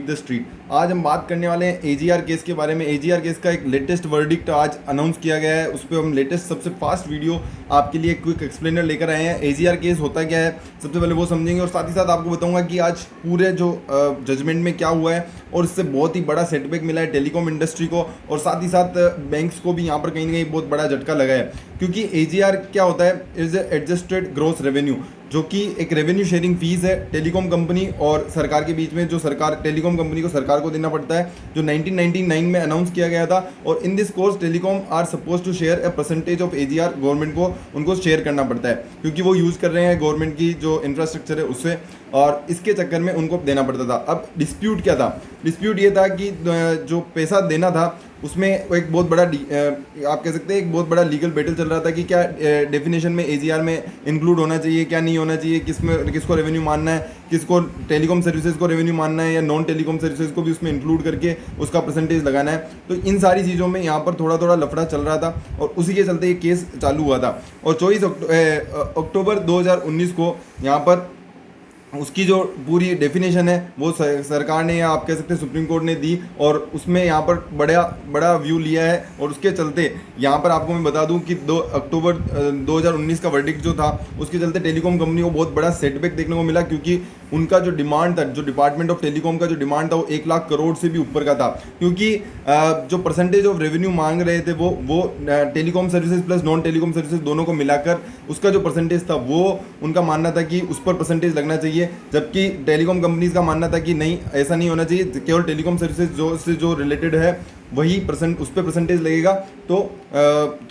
Beat the street. आज हम बात करने वाले हैं एजीआर केस के बारे में। एजीआर केस का एक लेटेस्ट वर्डिक्ट आज अनाउंस किया गया है, उस पर हम लेटेस्ट सबसे फास्ट वीडियो आपके लिए क्विक एक्सप्लेनर लेकर आए हैं। एजीआर केस होता क्या है सबसे पहले वो समझेंगे और साथ ही साथ आपको बताऊंगा कि आज पूरे जो जजमेंट में क्या हुआ है और इससे बहुत ही बड़ा सेटबैक मिला है टेलीकॉम इंडस्ट्री को और साथ ही साथ बैंक्स को भी यहाँ पर कहीं ना कहीं बहुत बड़ा झटका लगा है। क्योंकि एजीआर क्या होता है, इज एडजस्टेड ग्रॉस रेवेन्यू, जो कि एक रेवेन्यू शेयरिंग फीस है टेलीकॉम कंपनी और सरकार के बीच में, जो सरकार टेलीकॉम कंपनी को सरकार को देना पड़ता है, जो 1999 में अनाउंस किया गया था। और in this course telecom are suppose to share a percentage of AGR, government को उनको शेयर करना पड़ता है क्योंकि वो यूज़ कर रहे हैं गवर्नमेंट की जो इंफ्रास्ट्रक्चर है उससे, और इसके चक्कर में उनको देना पड़ता था। अब डिस्प्यूट क्या था? डिस्प्यूट ये था कि जो पैसा देना था उसमें एक बहुत बड़ा आप कह सकते हैं एक बहुत बड़ा लीगल बैटल चल रहा था कि क्या डेफिनेशन में एजीआर में इंक्लूड होना चाहिए, क्या नहीं होना चाहिए, किसको रेवेन्यू मानना है, किसको टेलीकॉम सर्विसेज को रेवेन्यू मानना है या नॉन टेलीकॉम सर्विसेज को भी उसमें इंक्लूड करके उसका परसेंटेज लगाना है। तो इन सारी चीज़ों में यहाँ पर थोड़ा थोड़ा लफड़ा चल रहा था और उसी के चलते ये केस चालू हुआ था। और 24 अक्टूबर 2019 को यहाँ पर उसकी जो पूरी डेफिनेशन है वो सरकार ने या आप कह सकते हैं सुप्रीम कोर्ट ने दी और उसमें यहाँ पर बड़ा व्यू लिया है। और उसके चलते यहाँ पर आपको मैं बता दूं कि 2 अक्टूबर 2019 का वर्डिक्ट जो था उसके चलते टेलीकॉम कंपनी को बहुत बड़ा सेटबैक देखने को मिला, क्योंकि उनका जो डिमांड था, जो डिपार्टमेंट ऑफ टेलीकॉम का जो डिमांड था वो 1 लाख करोड़ से भी ऊपर का था। क्योंकि जो परसेंटेज ऑफ रेवेन्यू मांग रहे थे वो telecom services plus non telecom services दोनों को मिलाकर उसका जो परसेंटेज था वो उनका मानना था कि उस पर परसेंटेज लगना चाहिए, जबकि टेलीकॉम कंपनीज का मानना था कि नहीं, ऐसा नहीं होना चाहिए, केवल टेलीकॉम सर्विसेज जो रिलेटेड है वही उस पर परसेंटेज लगेगा। तो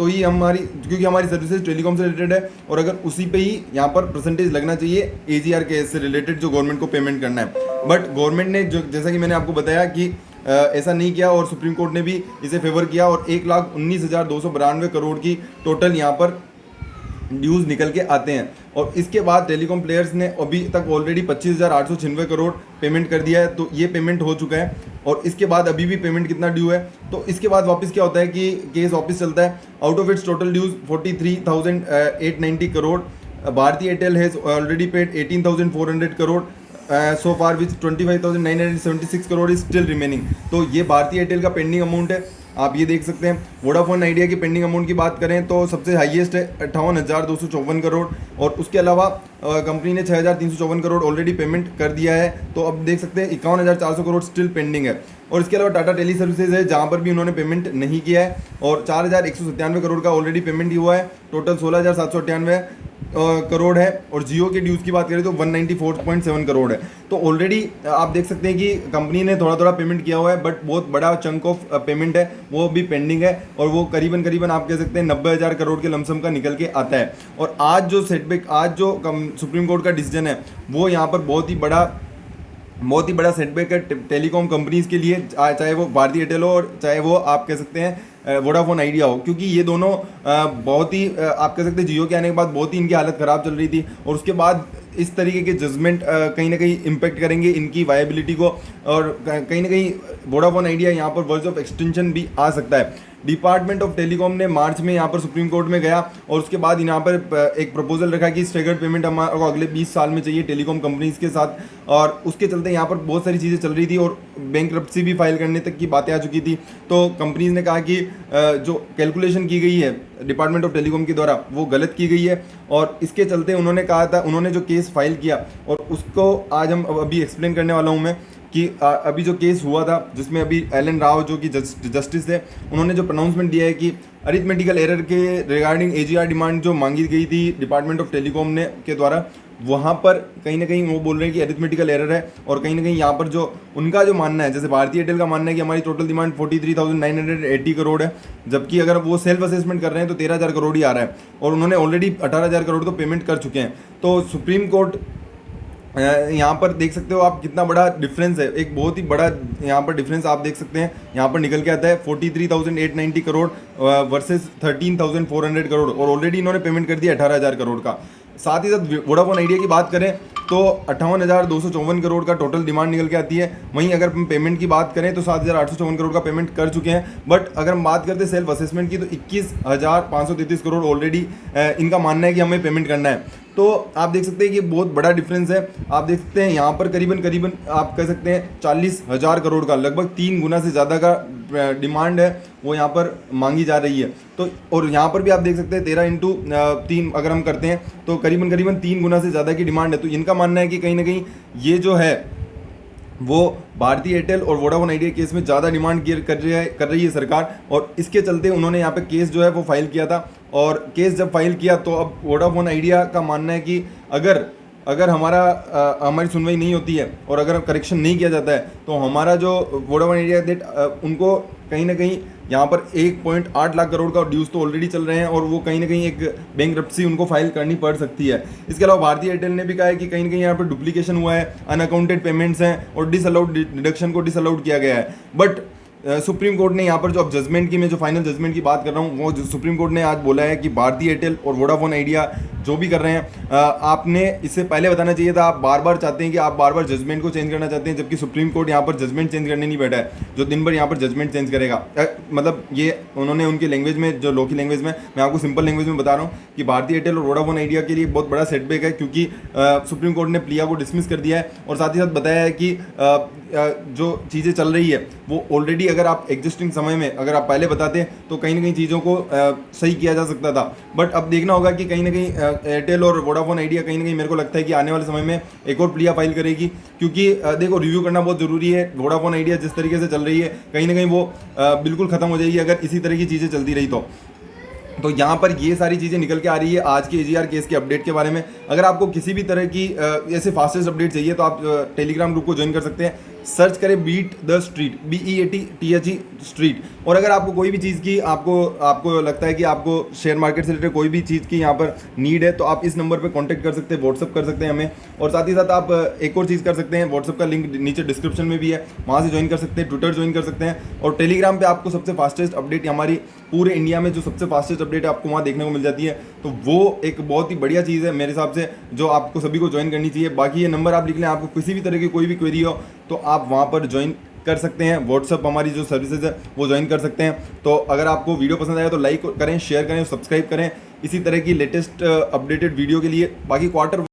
ही क्योंकि हमारी सर्विसेज टेलीकॉम से रिलेटेड है और अगर उसी पे ही यहाँ पर परसेंटेज लगना चाहिए एजीआर के से रिलेटेड जो गवर्नमेंट को पेमेंट करना है। बट गवर्नमेंट ने जो, जैसा कि मैंने आपको बताया कि ऐसा नहीं किया और सुप्रीम कोर्ट ने भी इसे फेवर किया और 1,19,292 करोड़ की टोटल यहाँ पर ड्यूज निकल के आते हैं। और इसके बाद टेलीकॉम प्लेयर्स ने अभी तक ऑलरेडी 25,896 करोड़ पेमेंट कर दिया है, तो ये पेमेंट हो चुका है। और इसके बाद अभी भी पेमेंट कितना ड्यू है, तो इसके बाद वापस क्या होता है कि केस वापस चलता है। Out of its total dues 43,890 crore, Bharti Airtel has already paid 18,400 crore so far with 25,976 crore is still remaining. तो ये भारती एयरटेल का पेंडिंग अमाउंट है, आप ये देख सकते हैं। वोडाफोन आइडिया की पेंडिंग अमाउंट की बात करें तो सबसे हाईएस्ट है 58,254 करोड़ और उसके अलावा कंपनी ने 6,354 करोड़ ऑलरेडी पेमेंट कर दिया है। तो अब देख सकते हैं 51,400 करोड़ स्टिल पेंडिंग है। और इसके अलावा टाटा टेली सर्विसेज है जहाँ पर भी उन्होंने पेमेंट नहीं किया है और 4,197 करोड़ का ऑलरेडी पेमेंट हुआ है, टोटल 16,798 करोड़ है। और जियो के ड्यूज़ की बात करें तो 194.7 करोड़ है। तो ऑलरेडी आप देख सकते हैं कि कंपनी ने थोड़ा थोड़ा पेमेंट किया हुआ है, बट बहुत बड़ा चंक ऑफ पेमेंट है वो भी पेंडिंग है और वो करीबन आप कह सकते हैं 90,000 करोड़ के लमसम का निकल के आता है। और आज जो सेटबैक, आज जो सुप्रीम कोर्ट का डिसीजन है वो यहाँ पर बहुत ही बड़ा सेटबैक है टेलीकॉम कंपनीज के लिए, चाहे वो भारती एयरटेल हो और चाहे वो आप कह सकते हैं वोडाफोन आइडिया हो, क्योंकि ये दोनों बहुत ही आप कह सकते हैं जियो के आने के बाद बहुत ही इनकी हालत ख़राब चल रही थी और उसके बाद इस तरीके के जजमेंट कहीं ना कहीं इम्पेक्ट करेंगे इनकी वायबिलिटी को और कहीं ना कहीं वोडाफोन आइडिया यहाँ पर वर्ड्स ऑफ एक्सटेंशन भी आ सकता है। डिपार्टमेंट ऑफ टेलीकॉम ने मार्च में यहाँ पर सुप्रीम कोर्ट में गया और उसके बाद यहाँ पर एक प्रपोजल रखा कि स्टेगर्ड पेमेंट हमारे अगले 20 साल में चाहिए टेलीकॉम कंपनीज के साथ, और उसके चलते यहाँ पर बहुत सारी चीज़ें चल रही थी और बैंकरप्सी भी फाइल करने तक की बातें आ चुकी थी। तो कंपनीज ने कहा कि जो कैलकुलेशन की गई है डिपार्टमेंट ऑफ टेलीकॉम के द्वारा वो गलत की गई है और इसके चलते उन्होंने जो केस फाइल किया और उसको आज हम अभी एक्सप्लेन करने वाला हूँ मैं कि अभी जो केस हुआ था जिसमें अभी एलन राव जो कि जस्टिस थे, उन्होंने जो प्रोनाउंसमेंट दिया है कि अरिथमेटिकल एरर के रिगार्डिंग एजीआर डिमांड जो मांगी गई थी डिपार्टमेंट ऑफ टेलीकॉम ने के द्वारा, वहाँ पर कहीं ना कहीं वो बोल रहे हैं कि अरिथमेटिकल एरर है और कहीं ना कहीं यहाँ पर जो उनका जो मानना है, जैसे भारती एयरटेल का मानना है कि हमारी टोटल डिमांड 43,980 करोड़ है, जबकि अगर वो सेल्फ असेसमेंट कर रहे हैं तो 13,000 करोड़ ही आ रहा है और उन्होंने ऑलरेडी 18,000 करोड़ तो पेमेंट कर चुके हैं। तो सुप्रीम कोर्ट यहाँ पर देख सकते हो आप कितना बड़ा डिफरेंस है, एक बहुत ही बड़ा यहाँ पर डिफरेंस आप देख सकते हैं यहाँ पर निकल के आता है 43,890 करोड़ वर्सेस 13,400 करोड़ और ऑलरेडी इन्होंने पेमेंट कर दिया 18,000 करोड़ का। साथ ही साथ वोडाफोन आइडिया की बात करें तो 58,254 करोड़ का टोटल डिमांड निकल के आती है। वहीं अगर हम पेमेंट की बात करें तो 7,854 करोड़ का पेमेंट कर चुके हैं, बट अगर हम बात करते हैं सेल्फ असेसमेंट की तो 21,533 करोड़ ऑलरेडी इनका मानना है कि हमें पेमेंट करना है। तो आप देख सकते हैं कि बहुत बड़ा डिफरेंस है। आप देख सकते हैं यहाँ पर करीबन आप कह सकते हैं 40,000 करोड़ का, लगभग 3 गुना से ज़्यादा का डिमांड है वो यहाँ पर मांगी जा रही है। तो और यहाँ पर भी आप देख सकते हैं 13x3 अगर हम करते हैं तो करीबन 3 गुना से ज़्यादा की डिमांड है। तो इनका मानना है कि कहीं ना कहीं ये जो है वो भारतीय एयरटेल और वोडाफोन आइडिया केस में ज़्यादा डिमांड कर रही है सरकार, और इसके चलते उन्होंने यहाँ पे केस जो है वो फाइल किया था। और केस जब फाइल किया तो अब वोडाफोन आइडिया का मानना है कि अगर हमारी सुनवाई नहीं होती है और अगर करेक्शन नहीं किया जाता है तो हमारा जो वोडाफोन आइडिया डेट उनको कहीं ना कहीं यहाँ पर 1.8 लाख करोड़ का ड्यूज तो ऑलरेडी चल रहे हैं, और वो कहीं ना कहीं एक बैंकरप्सी उनको फाइल करनी पड़ सकती है। इसके अलावा भारतीय एयरटेल ने भी कहा है कि कहीं ना कहीं यहाँ पर डुप्लीकेशन हुआ है, अनअकाउंटेड पेमेंट्स हैं और डिसअलाउड डिडक्शन को डिसअलाउड किया गया है। बट सुप्रीम कोर्ट ने यहाँ पर जो अब जजमेंट की, मैं जो फाइनल जजमेंट की बात कर रहा हूँ, वो सुप्रीम कोर्ट ने आज बोला है कि भारतीय एयरटेल और वोडाफोन आइडिया जो भी कर रहे हैं आपने इससे पहले बताना चाहिए था। आप बार बार चाहते हैं कि आप बार बार जजमेंट को चेंज करना चाहते हैं, जबकि सुप्रीम कोर्ट यहाँ पर जजमेंट चेंज करने नहीं बैठा है जो दिन भर यहाँ पर जजमेंट चेंज करेगा। मतलब ये उन्होंने उनकी लैंग्वेज में, जो लोकल लैंग्वेज में, मैं आपको सिंपल लैंग्वेज में बता रहा हूँ कि भारतीय एयरटेल और वोडाफोन आइडिया के लिए बहुत बड़ा सेटबैक है, क्योंकि सुप्रीम कोर्ट ने प्लिया को डिसमिस कर दिया है और साथ ही साथ बताया है कि जो चीज़ें चल रही है वो ऑलरेडी अगर आप एग्जिस्टिंग समय में अगर आप पहले बताते तो कहीं ना कहीं चीज़ों को सही किया जा सकता था। बट अब देखना होगा कि कहीं ना कहीं एयरटेल और वोडाफोन आइडिया कहीं ना कहीं मेरे को लगता है कि आने वाले समय में एक और प्लिया फाइल करेगी, क्योंकि देखो रिव्यू करना बहुत ज़रूरी है। वोडाफोन आइडिया जिस तरीके से चल रही है कहीं ना कहीं वो बिल्कुल ख़त्म हो जाएगी अगर इसी तरह की चीज़ें चलती रही तो यहाँ पर ये सारी चीज़ें निकल के आ रही है आज के AGR केस के अपडेट के बारे में। अगर आपको किसी भी तरह की ऐसे फास्टेस्ट अपडेट चाहिए तो आप टेलीग्राम ग्रुप को ज्वाइन कर सकते हैं। सर्च करें beat the street, BEATTHE street. और अगर आपको कोई भी चीज़ की आपको लगता है कि आपको शेयर मार्केट से रिलेटेड कोई भी चीज़ की यहाँ पर नीड है तो आप इस नंबर पर कॉन्टैक्ट कर सकते हैं, व्हाट्सअप कर सकते हैं हमें। और साथ ही साथ आप एक और चीज़ कर सकते हैं, व्हाट्सअप का लिंक नीचे डिस्क्रिप्शन में भी है, वहाँ से ज्वाइन कर सकते हैं, ट्विटर ज्वाइन कर सकते हैं। और टेलीग्राम पर आपको सबसे फास्टेस्ट अपडेट, हमारी पूरे इंडिया में जो सबसे फास्टेस्ट अपडेट है आपको वहाँ देखने को मिल जाती है। तो वो एक बहुत ही बढ़िया चीज़ है मेरे हिसाब से, जो आपको सभी को ज्वाइन करनी चाहिए। बाकी ये नंबर आप लिख लें, आपको किसी भी तरह की कोई भी क्वेरी हो तो आप वहाँ पर ज्वाइन कर सकते हैं। व्हाट्सअप हमारी जो सर्विसेज है वो ज्वाइन कर सकते हैं। तो अगर आपको वीडियो पसंद आया तो लाइक करें, शेयर करें, सब्सक्राइब करें इसी तरह की लेटेस्ट अपडेटेड वीडियो के लिए। बाकी क्वार्टर